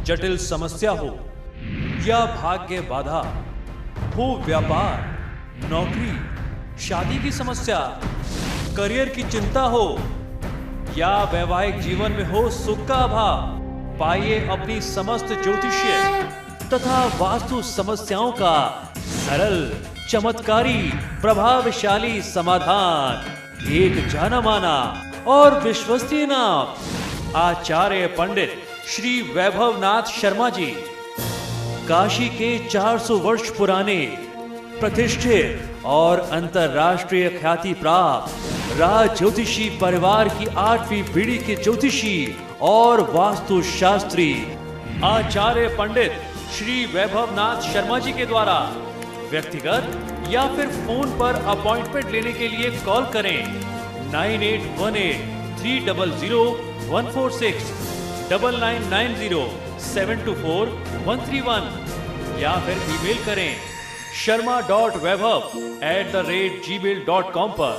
जटिल समस्या हो या भाग्य बाधा, हो व्यापार, नौकरी, शादी की समस्या, करियर की चिंता हो या वैवाहिक जीवन में हो सुख का अभाव, पाइए अपनी समस्त ज्योतिषीय तथा वास्तु समस्याओं का सरल, चमत्कारी, प्रभावशाली समाधान। एक जाना माना और विश्वसनीय नाम, आचार्य पंडित श्री वैभवनाथ शर्मा जी, काशी के 400 वर्ष पुराने प्रतिष्ठित और अंतरराष्ट्रीय ख्याति प्राप्त राज ज्योतिषी परिवार की 8वीं पीढ़ी के ज्योतिषी और वास्तु शास्त्री आचार्य पंडित श्री वैभवनाथ शर्मा जी के द्वारा व्यक्तिगत या फिर फोन पर अपॉइंटमेंट लेने के लिए कॉल करें 9818300146, 9990724131 या फिर ईमेल करें sharma.vaibhav@gmail.com पर।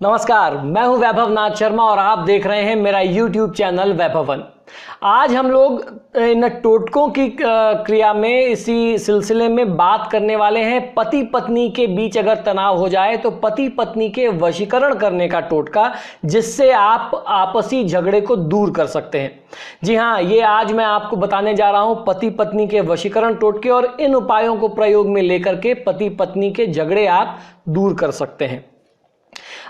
नमस्कार, मैं हूं वैभवनाथ शर्मा और आप देख रहे हैं मेरा YouTube चैनल वैभवन। आज हम लोग इन टोटकों की क्रिया में इसी सिलसिले में बात करने वाले हैं। पति पत्नी के बीच अगर तनाव हो जाए तो पति पत्नी के वशीकरण करने का टोटका, जिससे आप आपसी झगड़े को दूर कर सकते हैं। जी हाँ, ये आज मैं आपको बताने जा रहा हूं पति पत्नी के वशीकरण टोटके, और इन उपायों को प्रयोग में लेकर के पति पत्नी के झगड़े आप दूर कर सकते हैं।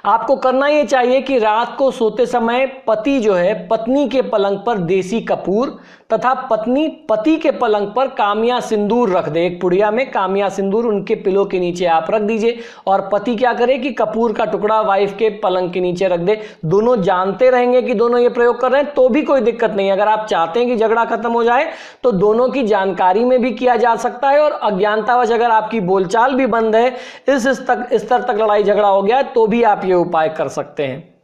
आपको करना ये चाहिए कि रात को सोते समय पति जो है पत्नी के पलंग पर देसी कपूर तथा पत्नी पति के पलंग पर कामिया सिंदूर रख दे। एक पुड़िया में कामिया सिंदूर उनके पिलो के नीचे आप रख दीजिए, और पति क्या करे कि कपूर का टुकड़ा वाइफ के पलंग के नीचे रख दे। दोनों जानते रहेंगे कि दोनों ये प्रयोग कर रहे हैं तो भी कोई दिक्कत नहीं। अगर आप चाहते हैं कि झगड़ा खत्म हो जाए तो दोनों की जानकारी में भी किया जा सकता है, और अज्ञानतावश अगर आपकी बोलचाल भी बंद है, इस स्तर तक लड़ाई झगड़ा हो गया तो भी आप ये उपाय कर सकते हैं।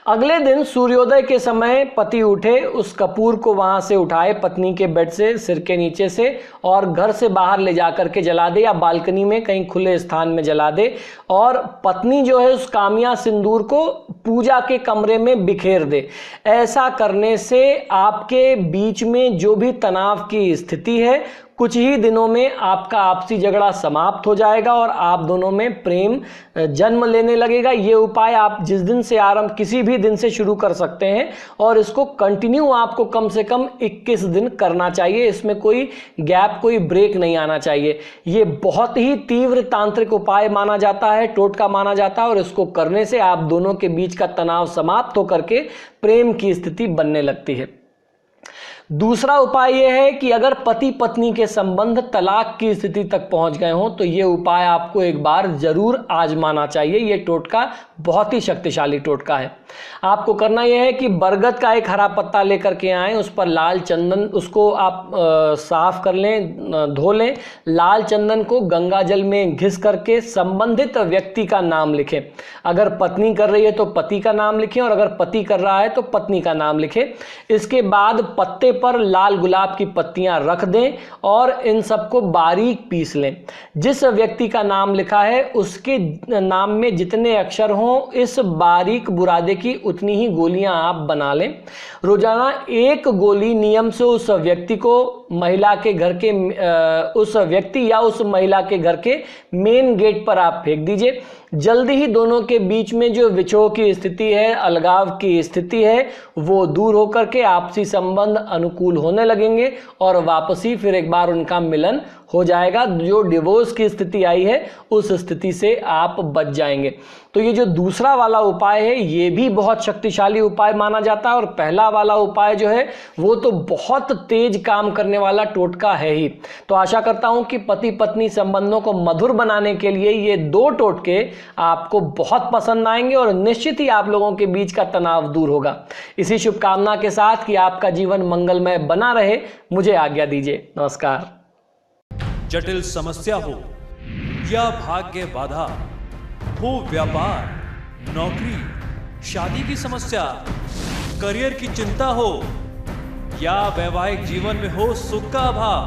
अगले दिन सूर्योदय के समय पति उठे, उस कपूर को वहां से उठाए पत्नी के बेड से, सिर के नीचे से, और घर से बाहर ले जाकर के जला दे, या बालकनी में कहीं खुले स्थान में जला दे। और पत्नी जो है उस कामिया सिंदूर को पूजा के कमरे में बिखेर दे। ऐसा करने से आपके बीच में जो भी तनाव की स्थिति है, कुछ ही दिनों में आपका आपसी झगड़ा समाप्त हो जाएगा और आप दोनों में प्रेम जन्म लेने लगेगा। ये उपाय आप जिस दिन से किसी भी दिन से शुरू कर सकते हैं, और इसको कंटिन्यू आपको कम से कम 21 दिन करना चाहिए। इसमें कोई गैप, कोई ब्रेक नहीं आना चाहिए। ये बहुत ही तीव्र तांत्रिक उपाय माना जाता है, टोटका माना जाता है, और इसको करने से आप दोनों के बीच का तनाव समाप्त होकर के प्रेम की स्थिति बनने लगती है। दूसरा उपाय यह है कि अगर पति पत्नी के संबंध तलाक की स्थिति तक पहुंच गए हों तो यह उपाय आपको एक बार जरूर आजमाना चाहिए। यह टोटका बहुत ही शक्तिशाली टोटका है। आपको करना यह है कि बरगद का एक हरा पत्ता लेकर के आएं, उस पर लाल चंदन, उसको आप साफ कर लें, धो लें। लाल चंदन को गंगा जल में घिस करके संबंधित व्यक्ति का नाम लिखें। अगर पत्नी कर रही है तो पति का नाम लिखें, और अगर पति कर रहा है तो पत्नी का नाम लिखें। इसके बाद पत्ते पर लाल गुलाब की पत्तियां रख दें और इन सबको बारीक पीस लें। जिस व्यक्ति का नाम लिखा है उसके नाम में जितने अक्षर हों, इस बारीक बुरादे की उतनी ही गोलियां आप बना लें। रोजाना एक गोली नियम से उस व्यक्ति को महिला के घर के उस व्यक्ति या उस महिला के घर के मेन गेट पर आप फेंक दीजिए। जल्दी ही दोनों के बीच में जो विछोह की स्थिति है, अलगाव की स्थिति है, वो दूर होकर के आपसी संबंध अनुकूल होने लगेंगे और वापसी फिर एक बार उनका मिलन हो जाएगा। जो डिवोर्स की स्थिति आई है उस स्थिति से आप बच जाएंगे। तो ये जो दूसरा वाला उपाय है ये भी बहुत शक्तिशाली उपाय माना जाता है, और पहला वाला उपाय जो है वो तो बहुत तेज काम करने वाला टोटका है ही। तो आशा करता हूं कि पति पत्नी संबंधों को मधुर बनाने के लिए ये दो टोटके आपको बहुत पसंद आएंगे, और निश्चित ही आप लोगों के बीच का तनाव दूर होगा। इसी शुभकामना के साथ कि आपका जीवन मंगलमय बना रहे, मुझे आज्ञा दीजिए। नमस्कार। जटिल समस्या हो या भाग्य बाधा, हो व्यापार, नौकरी, शादी की समस्या, करियर की चिंता हो या वैवाहिक जीवन में हो सुख का अभाव,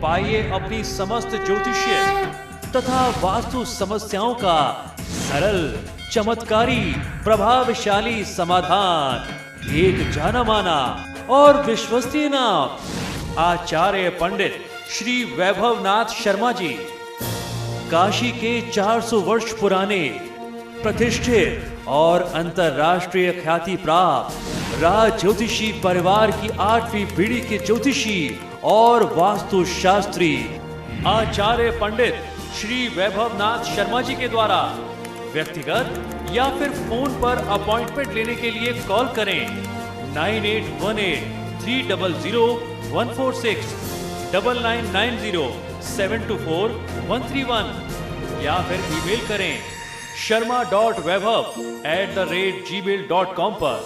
पाइए अपनी समस्त ज्योतिषीय तथा वास्तु समस्याओं का सरल, चमत्कारी, प्रभावशाली समाधान। एक जाना माना और विश्वसनीय नाम आचार्य पंडित श्री वैभवनाथ शर्मा जी, काशी के 400 वर्ष पुराने प्रतिष्ठित और अंतरराष्ट्रीय ख्याति प्राप्त राज ज्योतिषी परिवार की 8वीं पीढ़ी के ज्योतिषी और वास्तुशास्त्री आचार्य पंडित श्री वैभवनाथ शर्मा जी के द्वारा व्यक्तिगत या फिर फोन पर अपॉइंटमेंट लेने के लिए कॉल करें 9818300146, 9990724131 या फिर ईमेल करें sharma.vaibhav@gmail.com पर।